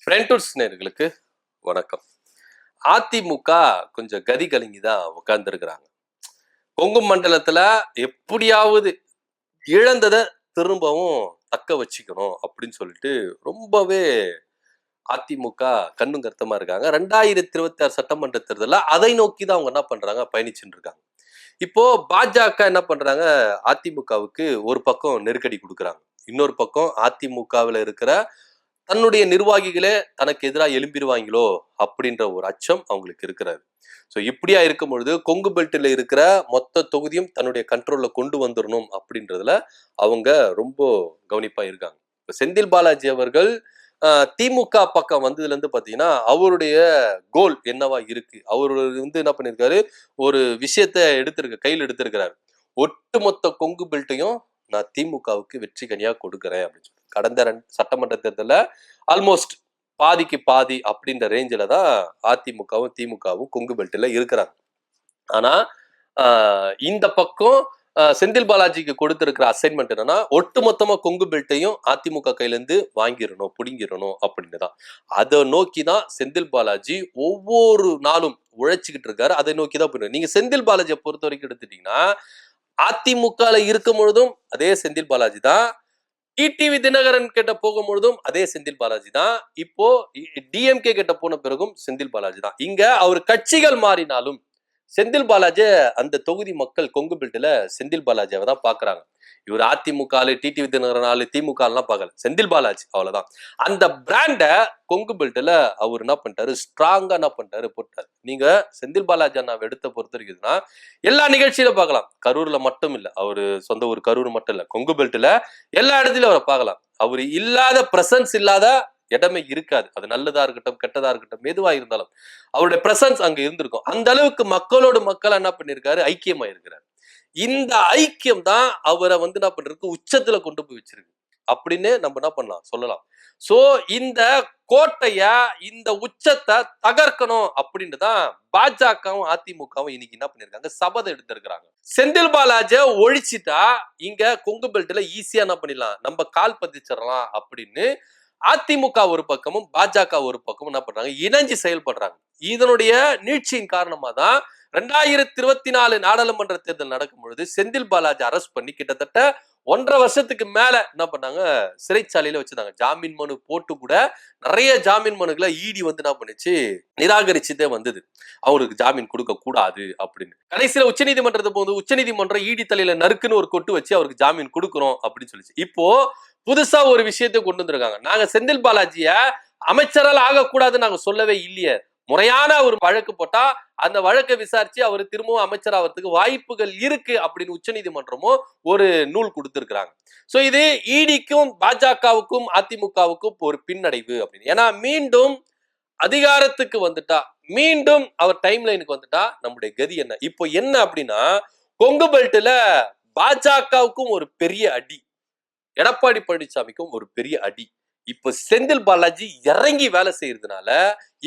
ஃப்ரெண்டூட்ஸ் நேயர்களுக்கு வணக்கம். அதிமுக கொஞ்சம் கதி கலங்கி தான் உட்கார்ந்துருக்கிறாங்க. கொங்கு மண்டலத்துல எப்படியாவது இழந்ததை திரும்பவும் தக்க வச்சுக்கணும் அப்படின்னு சொல்லிட்டு ரொம்பவே அதிமுக கண்ணும் கருத்தமா இருக்காங்க. 2026 சட்டமன்ற தேர்தலில் அதை நோக்கி தான் அவங்க என்ன பண்றாங்க, பயணிச்சுட்டு இருக்காங்க. இப்போ பாஜக என்ன பண்றாங்க, அதிமுகவுக்கு ஒரு பக்கம் நெருக்கடி கொடுக்குறாங்க, இன்னொரு பக்கம் அதிமுகவில் இருக்கிற தன்னுடைய நிர்வாகிகளே தனக்கு எதிராக எழும்பிடுவாங்களோ அப்படின்ற ஒரு அச்சம் அவங்களுக்கு இருக்கிறாரு. ஸோ இப்படியா இருக்கும் பொழுது கொங்கு பெல்ட்டில் இருக்கிற மொத்த தொகுதியும் தன்னுடைய கண்ட்ரோல்ல கொண்டு வந்துடணும் அப்படின்றதுல அவங்க ரொம்ப கவனிப்பா இருக்காங்க. இப்போ செந்தில் பாலாஜி அவர்கள் திமுக பக்கம் வந்ததுல இருந்து பாத்தீங்கன்னா அவருடைய கோல் என்னவா இருக்கு, அவரு என்ன பண்ணிருக்காரு, ஒரு விஷயத்த கையில் எடுத்திருக்கிறாரு. ஒட்டுமொத்த கொங்கு பெல்ட்டையும் நான் திமுகவுக்கு வெற்றி கனியா கொடுக்குறேன் அப்படின்னு சொல்லி கடந்த சட்டமன்ற தேர்தலில் ஆல்மோஸ்ட் பாதிக்கு பாதி அப்படின்ற ரேஞ்சில தான் அதிமுகவும் திமுகவும் கொங்கு பெல்ட்டில் இருக்கிறாங்க. ஆனா இந்த பக்கம் செந்தில் பாலாஜிக்கு கொடுத்திருக்கிற அசைன்மெண்ட் என்னன்னா, ஒட்டுமொத்தமா கொங்கு பெல்ட்டையும் அதிமுக கையில இருந்து வாங்கிடணும், புடிங்கிடணும் அப்படின்னு தான். அதை நோக்கி தான் செந்தில் பாலாஜி ஒவ்வொரு நாளும் உழைச்சிக்கிட்டு இருக்காரு. அதை நோக்கி தான் போயிடும். நீங்க செந்தில் பாலாஜியை பொறுத்த வரைக்கும் எடுத்துட்டீங்கன்னா, அதிமுக இருக்கும் பொழுதும் அதே செந்தில் பாலாஜி தான், டிடிவி தினகரன் கிட்ட போகும்பொழுதும் அதே செந்தில் பாலாஜி தான், இப்போ டிஎம்கே கிட்ட போன பிறகும் செந்தில் பாலாஜி தான். இங்க அவர் கட்சிகள் மாறினாலும் செந்தில் பாலாஜி அந்த தொகுதி மக்கள் கொங்கு பெல்ட்ல செந்தில் பாலாஜியை தான் பாக்குறாங்க. இவர் அதிமுக டிடிவி தினகரன் திமுக எல்லாம் பார்க்கல, செந்தில் பாலாஜி அவ்வளவுதான். அந்த பிராண்ட கொங்கு பெல்ட்ல அவர் என்ன பண்ணிட்டாரு, ஸ்ட்ராங்கா என்ன பண்ணிட்டாரு போட்டாரு. நீங்க செந்தில் பாலாஜி அண்ணா எடுத்த பொறுத்த இருக்குதுன்னா எல்லா நிகழ்ச்சியில பார்க்கலாம். கரூர்ல மட்டும் இல்ல, அவரு சொந்த ஊர் கரூர் மட்டும் இல்ல, கொங்கு பெல்ட்ல எல்லா இடத்துலயும் அவரை பார்க்கலாம். அவரு இல்லாத பிரசன்ஸ் இல்லாத இடமே இருக்காது. அது நல்லதா இருக்கட்டும் கெட்டதா இருக்கட்டும் எதுவா இருந்தாலும் அவருடைய பிரசன்ஸ் அங்க இருந்திருக்கும். அந்த அளவுக்கு மக்களோடு மக்கள் என்ன பண்ணிருக்காரு, ஐக்கியமா இருக்கிறார். இந்த ஐக்கியம் தான் அவரை என்ன பண்றதுக்கு உச்சத்துல கொண்டு போய் வச்சிருக்கு அப்படின்னு நம்ம என்ன பண்ணலாம் சொல்லலாம். சோ இந்த கோட்டைய, இந்த உச்சத்தை தகர்க்கணும் அப்படின்னு தான் பாஜகவும் அதிமுகவும் இன்னைக்கு என்ன பண்ணிருக்காங்க, சபதம் எடுத்திருக்கிறாங்க. செந்தில் பாலாஜியை ஒழிச்சிட்டா இங்க கொங்கு பெல்ட்ல ஈஸியா என்ன பண்ணிடலாம், நம்ம கால் பதிச்சிடலாம் அப்படின்னு அதிமுக ஒரு பக்கமும் பாஜக ஒரு பக்கமும் என்ன பண்றாங்க, இணைஞ்சு செயல்படுறாங்க. இதனுடைய நீட்சியின் காரணமா தான் 2024 நாடாளுமன்ற தேர்தல் நடக்கும் பொழுது செந்தில் பாலாஜி அரெஸ்ட் பண்ணி கிட்டத்தட்ட 1.5 வருஷத்துக்கு மேல என்ன பண்ணாங்க, சிறைச்சாலையில வச்சிருந்தாங்க. ஜாமீன் மனு போட்டு கூட நிறைய ஜாமீன் மனுக்களை ஈடி என்ன பண்ணுச்சு, நிராகரிச்சுட்டே வந்தது, அவருக்கு ஜாமீன் கொடுக்க கூடாது அப்படின்னு. கடைசியில உச்சநீதிமன்றத்தை போது உச்சநீதிமன்றம் ஈடி தலையில நறுக்குன்னு ஒரு கொட்டு வச்சு அவருக்கு ஜாமீன் கொடுக்குறோம் அப்படின்னு சொல்லிச்சு. இப்போ புதுசா ஒரு விஷயத்தை கொண்டு வந்திருக்காங்க. நாங்க செந்தில் பாலாஜிய அமைச்சரால் ஆகக்கூடாதுன்னு நாங்க சொல்லவே இல்லையே, முறையான ஒரு வழக்கு போட்டா அந்த வழக்கை விசாரிச்சு அவர் திரும்பவும் அமைச்சர் ஆகிறதுக்கு வாய்ப்புகள் இருக்கு அப்படின்னு உச்சநீதிமன்றமும் ஒரு நூல் கொடுத்திருக்கிறாங்க. சோ இது ஈடிக்கும் பாஜகவுக்கும் அதிமுகவுக்கும் ஒரு பின்னடைவு அப்படின்னு. ஏன்னா மீண்டும் அதிகாரத்துக்கு வந்துட்டா, மீண்டும் அவர் டைம் லைனுக்கு வந்துட்டா நம்முடைய கதி என்ன? இப்போ என்ன அப்படின்னா, கொங்கு பெல்ட்ல பாஜகவுக்கும் ஒரு பெரிய அடி, எடப்பாடி பழனிசாமிக்கும் ஒரு பெரிய அடி. இப்ப செந்தில் பாலாஜி இறங்கி வேலை செய்யறதுனால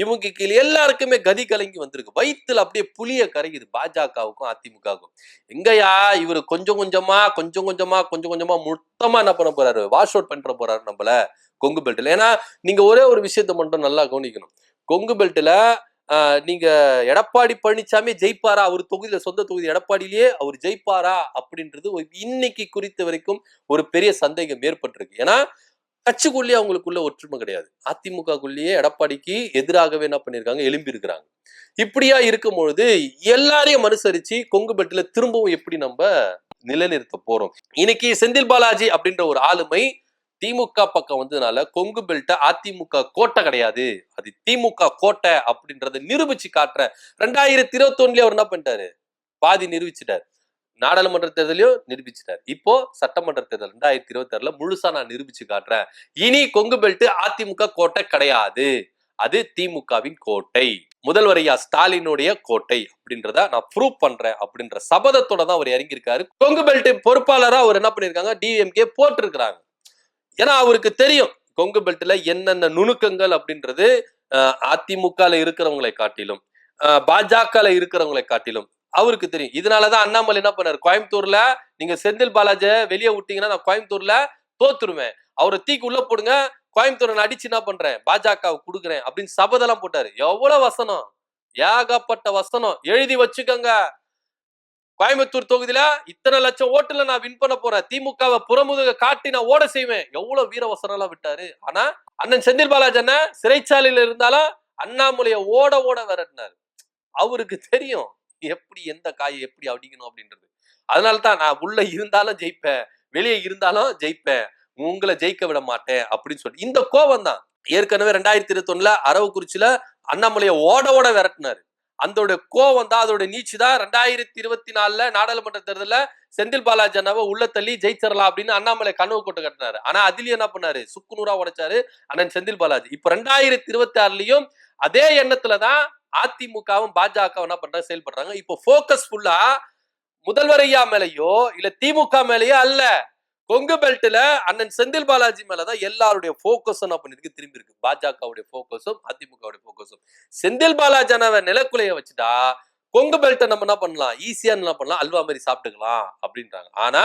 இவங்களுக்கு எல்லாருக்குமே கதி கலங்கி வந்திருக்கு. வயிற்றுல அப்படியே புளிய கரைக்குது பாஜகவுக்கும் அதிமுகவுக்கும். எங்கயா இவரு கொஞ்சம் கொஞ்சமா மொத்தமா என்ன பண்ண போறாரு, வாஷ் அவுட் பண்ற போறாரு நம்மள கொங்கு பெல்ட்ல. ஏன்னா நீங்க ஒரே ஒரு விஷயத்த மட்டும் நல்லா கவனிக்கணும். கொங்கு பெல்ட்ல நீங்க எடப்பாடி பழனிசாமி ஜெயிப்பாரா, அவர் தொகுதியில சொந்த தொகுதி எடப்பாடியிலேயே அவர் ஜெயிப்பாரா அப்படின்றது இன்னைக்கு குறித்த வரைக்கும் ஒரு பெரிய சந்தேகம் ஏற்பட்டிருக்கு. ஏன்னா கட்சிக்குள்ளேயே அவங்களுக்குள்ள ஒற்றுமை கிடையாது. அதிமுகக்குள்ளேயே எடப்பாடிக்கு எதிராகவே என்ன பண்ணிருக்காங்க, எழும்பி இருக்கிறாங்க. இப்படியா இருக்கும் பொழுது எல்லாரையும் அனுசரிச்சு கொங்கு பெல்ட்ல திரும்பவும் எப்படி நம்ம நிலைநிறுத்த போறோம்? இன்னைக்கு செந்தில் பாலாஜி அப்படின்ற ஒரு ஆளுமை திமுக பக்கம் வந்ததுனால கொங்கு பெல்ட் அதிமுக கோட்டை கிடையாது, அது திமுக கோட்டை அப்படின்றத நிரூபிச்சு காட்டுற 2021 அவர் என்ன பண்ணிட்டாரு, பாதி நிரூபிச்சுட்டாரு. நாடாளுமன்ற தேர்தலையும் நிரூபிச்சிட்டார். இப்போ சட்டமன்ற தேர்தல் 2026 முழுசா நான் நிரூபிச்சு காட்டுறேன். இனி கொங்கு பெல்ட் அதிமுக கோட்டை கிடையாது, அது திமுகவின் கோட்டை, முதல்வர் ஐயா ஸ்டாலினுடைய கோட்டை அப்படின்றத நான் ப்ரூவ் பண்றேன் அப்படின்ற சபதத்தோட தான் அவர் இறங்கியிருக்காரு. கொங்கு பெல்ட் பொறுப்பாளரா அவர் என்ன பண்ணிருக்காங்க, டிஎம்கே போட்டிருக்கிறாங்க. ஏன்னா அவருக்கு தெரியும் கொங்கு பெல்ட்ல என்னென்ன நுணுக்கங்கள் அப்படின்றது அதிமுக இருக்கிறவங்களை காட்டிலும் பாஜக இருக்கிறவங்களை காட்டிலும் அவருக்கு தெரியும். இதனாலதான் அண்ணாமலை என்ன பண்ணாரு, கோயம்புத்தூர்ல நீங்க செந்தில் பாலாஜியை வெளியே விட்டீங்கன்னா நான் கோயம்புத்தூர்ல தோத்துருவேன், அவரை தீக்கு உள்ள போடுங்க, கோயம்புத்தூரை நான் அடிச்சு என்ன பண்றேன், பாஜக கொடுக்குறேன் அப்படின்னு சபதெல்லாம் போட்டாரு. எவ்வளவு வசனம், ஏகப்பட்ட வசனம். எழுதி வச்சுக்கோங்க. கோயம்புத்தூர் தொகுதியில இத்தனை லட்சம் ஓட்டுல நான் வின் பண்ண போறேன், திமுகவை புறமுதுக காட்டி நான் ஓட செய்வேன், எவ்வளவு வீரவசனம் எல்லாம் விட்டாரு. ஆனா அண்ணன் செந்தில் பாலாஜி அண்ணன் சிறைச்சாலையில இருந்தாலும் அண்ணாமலைய ஓட ஓட விரட்டினாரு. அவருக்கு தெரியும் எப்படி எந்த காயை எப்படி அடிக்கணும் அப்படின்றது. அதனாலதான் நான் உள்ள இருந்தாலும் ஜெயிப்பேன், வெளியே இருந்தாலும் ஜெயிப்பேன், உங்களை ஜெயிக்க விட மாட்டேன் அப்படின்னு சொல்லி இந்த கோபம் தான். ஏற்கனவே 2021 அரவக்குறிச்சியில அண்ணாமலைய ஓட ஓட விரட்டினாரு. அதோட கோவம் தான், அதோட நீச்சு தான் 2024 நாடாளுமன்ற தேர்தலில் செந்தில் பாலாஜி அண்ணாவை உள்ள தள்ளி ஜெயிச்சிடலாம் அப்படின்னு அண்ணாமலை கனவு கொட்டு கட்டினாரு. ஆனா அதுலயும் என்ன பண்ணாரு, சுக்குநூறா உடைச்சாரு அண்ணன் செந்தில் பாலாஜி. இப்ப 2026லயும் அதே எண்ணத்துலதான் அதிமுகவும் பாஜக என்ன பண்றாங்க, செயல்படுறாங்க. இப்போ போக்கஸ் ஃபுல்லா முதல்வர் ஐயா மேலேயோ இல்ல திமுக மேலேயோ அல்ல, கொங்கு பெல்ட்ல அண்ணன் செந்தில் பாலாஜி மேலதான் எல்லாருடைய போக்கஸ் என்ன பண்ணிருக்கு, திரும்பி இருக்கு. பாஜகவுடைய போக்கஸும் அதிமுகவுடைய போக்கஸும். செந்தில் பாலாஜி அண்ணாவை நிலக்குலைய வச்சுட்டா கொங்கு பெல்ட்டை நம்ம என்ன பண்ணலாம், ஈஸியா என்ன பண்ணலாம், அல்வா மாதிரி சாப்பிட்டுக்கலாம் அப்படின்றாங்க. ஆனா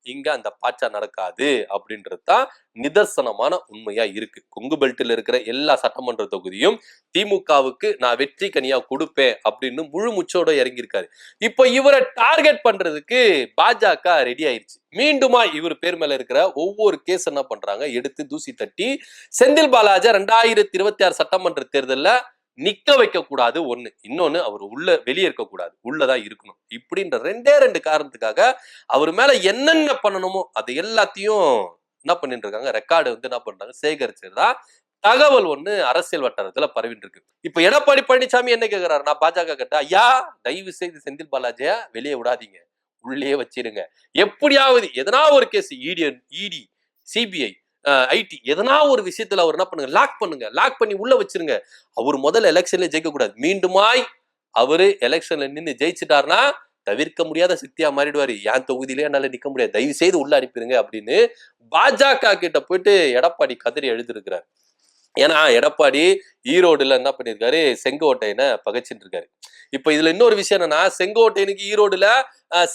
இங்க அந்த பாச்சா நடக்காது அப்படின்றதுதான் நிதர்சனமான உண்மையா இருக்கு. கொங்கு பெல்ட்ல இருக்கிற எல்லா சட்டமன்ற தொகுதியும் திமுகவுக்கு நான் வெற்றி கனியா கொடுப்பேன் அப்படின்னு முழு முச்சோட இறங்கியிருக்காரு. இப்போ இவரை டார்கெட் பண்றதுக்கு பாஜக ரெடி ஆயிடுச்சு. மீண்டுமா இவர் பேர் மேல இருக்கிற ஒவ்வொரு கேஸ் என்ன பண்றாங்க, எடுத்து தூசி தட்டி செந்தில் பாலாஜி 2026 சட்டமன்ற தேர்தலில் நிக்க வைக்க கூடாது ஒண்ணு, இன்னொன்னு அவர் உள்ள வெளியே இருக்க கூடாது, உள்ளதான் இருக்கணும். இப்படின்ற ரெண்டு காரணத்துக்காக அவர் மேல என்னென்ன பண்ணணுமோ அது எல்லாத்தையும் என்ன பண்ணிட்டு இருக்காங்க, ரெக்கார்டு என்ன பண்றாங்க, சேகரிச்சதா தகவல் ஒண்ணு அரசியல் வட்டாரத்துல பரவிட்டு இருக்கு. இப்ப எடப்பாடி பழனிசாமி என்ன கேக்குறாரு, நான் பாஜக கிட்ட, ஐயா தயவு செய்து செந்தில் பாலாஜியா வெளியே விடாதீங்க, உள்ளே வச்சிருங்க, எப்படியாவது எதனா ஒரு கேஸ் இடி சிபிஐ ஐடி எதனா ஒரு விஷயத்துல அவர் என்ன பண்ணுங்க, லாக் பண்ணி உள்ள வச்சிருங்க. அவர் முதல்ல எலெக்ஷன்ல ஜெயிக்க கூடாது, மீண்டுமாய் அவரு எலெக்ஷன்ல நின்று ஜெயிச்சுட்டாருன்னா தவிர்க்க முடியாத சக்தியா மாறிடுவாரு. என் தொகுதியிலே என்னால நிக்க முடியாது, தயவு செய்து உள்ள அனுப்பிடுங்க அப்படின்னு பாஜக கிட்ட போயிட்டு எடப்பாடி கதறி எழுதிருக்கிறார். ஏன்னா எடப்பாடி ஈரோடுல என்ன பண்ணிருக்காரு, செங்கோட்டையனை பகைச்சிட்டு இருக்காரு. இப்ப இதுல இன்னொரு விஷயம் என்னன்னா, செங்கோட்டையனுக்கு ஈரோடுல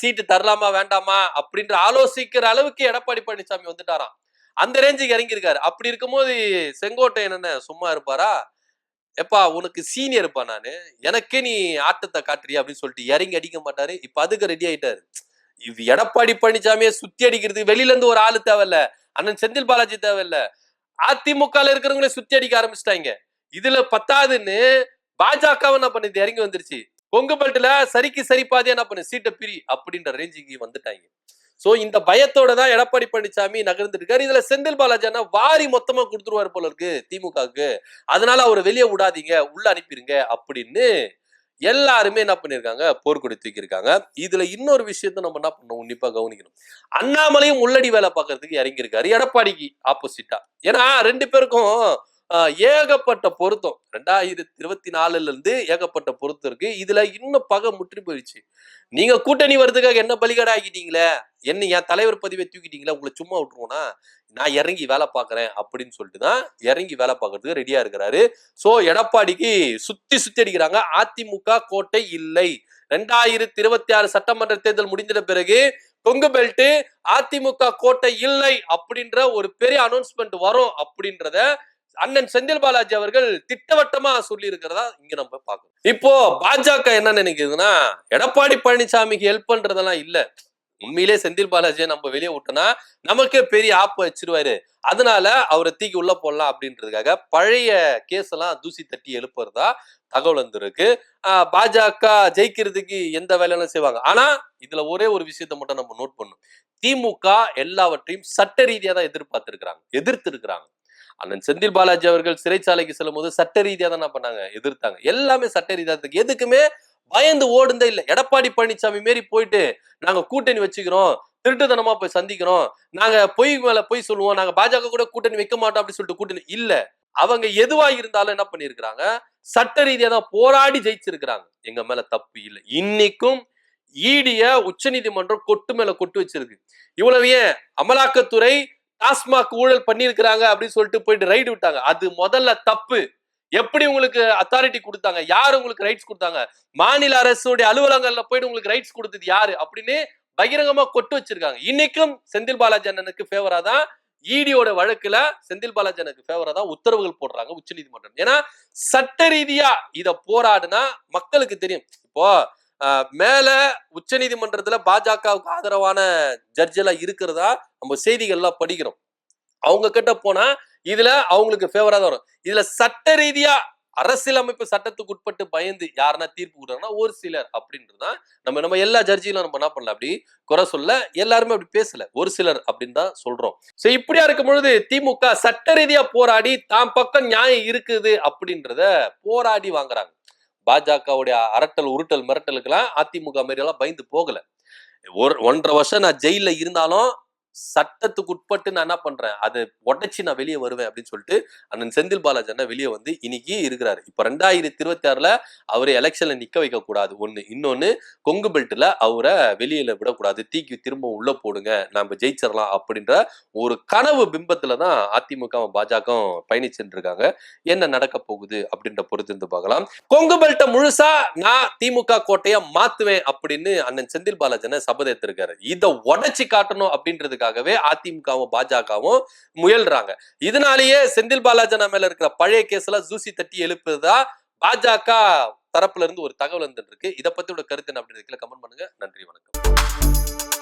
சீட்டு தரலாமா வேண்டாமா அப்படின்ற ஆலோசிக்கிற அளவுக்கு எடப்பாடி பழனிசாமி வந்துட்டாராம். அந்த ரேஞ்சுக்கு இறங்கியிருக்காரு. அப்படி இருக்கும்போது செங்கோட்டையன் என்ன சும்மா இருப்பாரா, எப்பா உனக்கு சீனியர் இருப்பா, நானு எனக்கே நீ ஆட்டத்தை காட்டுறியா அப்படின்னு சொல்லிட்டு இறங்கி அடிக்க மாட்டாரு. இப்ப அதுக்கு ரெடி ஆயிட்டாரு. இது எடப்பாடி பழனிசாமியை சுத்தி அடிக்கிறது வெளியில இருந்து ஒரு ஆளு தேவையில்ல, அண்ணன் செந்தில் பாலாஜி தேவையில்ல, அதிமுக இருக்கிறவங்களே சுத்தி அடிக்க ஆரம்பிச்சிட்டாங்க. இதுல பத்தாதுன்னு பாஜக என்ன பண்ணுது, இறங்கி வந்துருச்சு. கொங்கு பெல்ட்ல சரிக்கு சரி பாதியா என்ன பண்ணு, சீட்டை பிரி அப்படின்ற ரேஞ்சுக்கு வந்துட்டாங்க. சோ இந்த பயத்தோட தான் எடப்பாடி பழனிசாமி நகர்ந்துட்டு இருக்காரு. இதுல செந்தில் பாலாஜி வாரி மொத்தமா கொடுத்துருவாரு போல இருக்கு திமுகவுக்கு, அதனால அவரை வெளியே விடாதீங்க, உள்ள அனுப்பிடுங்க அப்படின்னு எல்லாருமே என்ன பண்ணிருக்காங்க, போர்க்கொடி தூக்கி இருக்காங்க. இதுல இன்னொரு விஷயத்த நம்ம என்ன பண்ணணும், உன்னிப்பா கவனிக்கணும். அண்ணாமலையும் உள்ளடி வேலை பார்க்கறதுக்கு இறங்கி இருக்காரு எடப்பாடிக்கு ஆப்போசிட்டா. ஏன்னா ரெண்டு பேருக்கும் ஏகப்பட்ட பொருத்தம், 2024 இருந்து ஏகப்பட்ட பொருத்தம் இருக்கு. இதுல இன்னும் பகை முற்றி போயிடுச்சு. நீங்க கூட்டணி வர்றதுக்காக என்ன பலிகடை ஆக்கிட்டீங்களே, என்ன என் தலைவர் பதிவை தூக்கிட்டீங்களா, உங்களை சும்மா விட்டுருவோம்னா நான் இறங்கி வேலை பார்க்கறேன் அப்படின்னு சொல்லிட்டு தான் இறங்கி வேலை பார்க்கறதுக்கு ரெடியா இருக்கிறாரு. சோ எடப்பாடிக்கு சுத்தி அடிக்கிறாங்க. அதிமுக கோட்டை இல்லை. 2026 சட்டமன்ற தேர்தல் முடிந்த பிறகு கொங்கு பெல்ட் அதிமுக கோட்டை இல்லை அப்படின்ற ஒரு பெரிய அனௌன்ஸ்மெண்ட் வரும் அப்படின்றத அண்ணன் செந்தில் பாலாஜி அவர்கள் திட்டவட்டமா சொல்லி இருக்கிறதா இங்க நம்ம பார்க்கணும். இப்போ பாஜக என்ன நினைக்குதுன்னா, எடப்பாடி பழனிசாமிக்கு ஹெல்ப் பண்றதெல்லாம் இல்ல, உண்மையிலே செந்தில் பாலாஜியை நம்ம வெளியே விட்டோம்னா நமக்கே பெரிய ஆப்பு வச்சிருவாரு, அதனால அவரை தூக்கி உள்ள போடலாம் அப்படின்றதுக்காக பழைய கேஸ் எல்லாம் தூசி தட்டி எழுப்புறதா தகவல் வந்திருக்கு. பாஜக ஜெயிக்கிறதுக்கு எந்த வேலையெல்லாம் செய்வாங்க. ஆனா இதுல ஒரே ஒரு விஷயத்த மட்டும் நம்ம நோட் பண்ணணும், திமுக எல்லாவற்றையும் சட்ட ரீதியா தான் எதிர்த்து இருக்கிறாங்க. அண்ணன் செந்தில் பாலாஜி அவர்கள் சிறைச்சாலைக்கு செல்லும் போது சட்ட ரீதியா தான் பண்ணாங்க, எதிர்த்தாங்க. எல்லாமே சட்ட ரீதியா, எதுக்குமே பயந்து ஓடுந்தே இல்ல. எடப்பாடி பழனிசாமி மாரி போயிட்டு நாங்க கூட்டணி வச்சுக்கிறோம், திருட்டுத்தனமா போய் சந்திக்கிறோம், நாங்க பொய் மேல பொய் சொல்லுவோம், நாங்க பாஜக கூட கூட்டணி வைக்க மாட்டோம் அப்படின்னு சொல்லிட்டு கூட்டணி இல்ல. அவங்க எதுவா இருந்தாலும் என்ன பண்ணிருக்கிறாங்க, சட்ட ரீதியா தான் போராடி ஜெயிச்சிருக்கிறாங்க. எங்க மேல தப்பு இல்லை. இன்னைக்கும் ஈடிய உச்ச நீதிமன்றம் கொட்டு மேல கொட்டு வச்சிருக்கு. இவ்வளவு ஏன் அமலாக்கத்துறை டாஸ்மாக் ஊழல் பண்ணிருக்கிறாங்க அப்படின்னு சொல்லிட்டு போயிட்டு ரைடு விட்டாங்க. அது முதல்ல தப்பு. எப்படி உங்களுக்கு அத்தாரிட்டி கொடுத்தாங்க, யாரு உங்களுக்கு ரைட்ஸ் கொடுத்தாங்க, மாநில அரசுடைய அலுவலகங்கள்ல போயிட்டு உங்களுக்கு ரைட்ஸ் கொடுத்தது யாரு அப்படின்னு பகிரங்கமா கொட்டு வச்சிருக்காங்க. இன்னைக்கும் செந்தில் பாலாஜி அண்ணனுக்கு ஃபேவரா தான் ஈடியோட வழக்குல செந்தில் பாலாஜனுக்கு ஃபேவரா தான் உத்தரவுகள் போடுறாங்க உச்சநீதிமன்றம். ஏன்னா சட்ட ரீதியா இத போராடுனா மக்களுக்கு தெரியும். இப்போ மேல உச்சநீதிமன்றத்துல பாஜகவுக்கு ஆதரவான ஜட்ஜ் எல்லாம் இருக்கிறதா நம்ம செய்திகள்லாம் படிக்கிறோம். அவங்க கிட்ட போனா இதுல அவங்களுக்கு ஃபேவரா தான் வரும். இதுல சட்ட ரீதியா அரசியலமைப்பு சட்டத்துக்கு உட்பட்டு பயந்து யாருன்னா தீர்ப்பு கொடுறாங்கன்னா ஒரு சிலர் அப்படின்றதுதான். நம்ம எல்லா ஜட்ஜிலும் நம்ம என்ன பண்ணல அப்படி குறை சொல்ல, எல்லாருமே அப்படி பேசல, ஒரு சிலர் அப்படின்னு தான் சொல்றோம். சோ இப்படியா இருக்கும் பொழுது திமுக சட்ட ரீதியா போராடி தான் பக்கம் நியாயம் இருக்குது அப்படின்றத போராடி வாங்குறாங்க. பாஜகவுடைய அரட்டல் உருட்டல் மிரட்டலுக்கெல்லாம் அதிமுக மாரி எல்லாம் பயந்து போகல. 1.5 வருஷம் நான் ஜெயில இருந்தாலும் சட்டத்துக்கு உட்பட்டு நான் என்ன பண்றேன், அதை உடைச்சு நான் வெளியே வருவேன் அப்படின்னு சொல்லிட்டு அண்ணன் செந்தில் பாலாஜி அண்ணா வெளியே வந்து இன்னைக்கு இருக்கிறாரு. இப்ப 2026 அவரை எலெக்ஷன்ல நிக்க வைக்க கூடாது ஒண்ணு, இன்னொன்னு கொங்கு பெல்ட்ல அவரை வெளியில விடக்கூடாது, தீக்கி திரும்ப உள்ள போடுங்க, நம்ம ஜெயிச்சிடலாம் அப்படின்ற ஒரு கனவு பிம்பத்துலதான் அதிமுக பாஜக பயணிச்சுட்டு இருக்காங்க. என்ன நடக்க போகுது அப்படின்ற பொறுத்து இருந்து பார்க்கலாம். கொங்கு பெல்ட்டை முழுசா நான் திமுக கோட்டையை மாத்துவேன் அப்படின்னு அண்ணன் செந்தில் பாலாஜி அண்ணா சபதேத்திருக்காரு. இதை உடைச்சு காட்டணும் அப்படின்றதுக்காக அதிமுகவும் பாஜகவும் முயல்றாங்க. இதனாலேயே செந்தில் பாலாஜி மேல இருக்கிற பழைய கேஸ்ல ஜூசி தட்டி எழுப்புதா பாஜக தரப்புல இருந்து ஒரு தகவல் வந்துட்டு இருக்கு. இதை பத்தி கருத்து என்ன அப்படின்னு கமெண்ட் பண்ணுங்க. நன்றி, வணக்கம்.